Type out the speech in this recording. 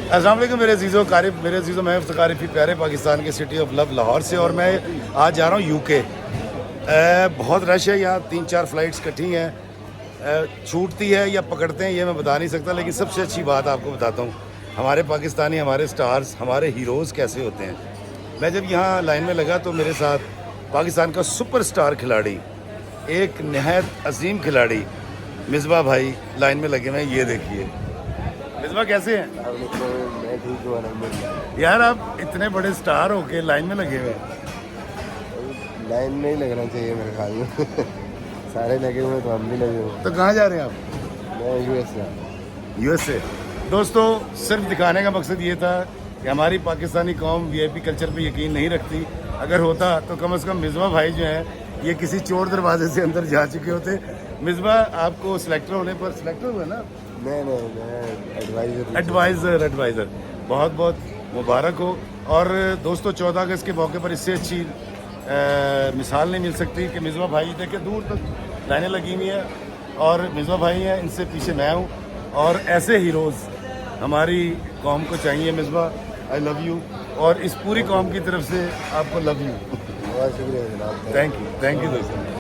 अस्सलाम वालेकुम मेरे अजीज़ों कारib, मेरे अजीज़ों मैं फ़ारिफ़ी प्यारे पाकिस्तान के सिटी ऑफ लव लाहौर से, और मैं आज जा रहा हूँ यूके। बहुत रश है यहाँ, 3-4 फ़्लाइट्स इकट्ठी हैं। छूटती है या पकड़ते हैं ये मैं बता नहीं सकता, लेकिन सबसे अच्छी बात आपको बताता हूँ, हमारे पाकिस्तानी, हमारे स्टार्स, हमारे हीरोज़ कैसे होते हैं। मैं जब यहाँ लाइन में लगा तो मेरे साथ पाकिस्तान का सुपर स्टार खिलाड़ी, एक नहायत अजीम खिलाड़ी मिसबा भाई लाइन में लगे हुए हैं। ये देखिए मिसबा कैसे हैं? मैं ठीक हूँ अलहम्दुलिल्लाह। यार आप इतने बड़े स्टार होके लाइन में लगे हुए हैं। लाइन में ही लगना चाहिए मेरे ख्याल में। सारे लगे हुए तो हम भी लगे हुए। तो कहाँ जा रहे हैं आप? मैं यूएस से। यूएसए। दोस्तों सिर्फ दिखाने का मकसद ये था कि हमारी पाकिस्तानी कौम वीआईपी कल्चर पे यकीन नहीं रखती। अगर होता तो कम से कम मिसबा भाई जो हैं ये किसी चोर दरवाजे से अंदर जा चुके होते। मिसबा आपको सिलेक्टर होने पर, सिलेक्टर हुए ना? मैं एडवाइज़र बहुत बहुत मुबारक हो। और दोस्तों 14 अगस्त के मौके पर इससे अच्छी मिसाल नहीं मिल सकती कि मिसबा भाई देखे दूर तक लाइनें लगी हुई हैं और मिसबा भाई हैं, इनसे पीछे मैं हूँ। और ऐसे हीरोज़ हमारी कौम को चाहिए। मिसबा आई लव यू, और इस पूरी कौम की तरफ से आपको लव यू। बहुत शुक्रिया जनाब। थैंक यू दोस्तों।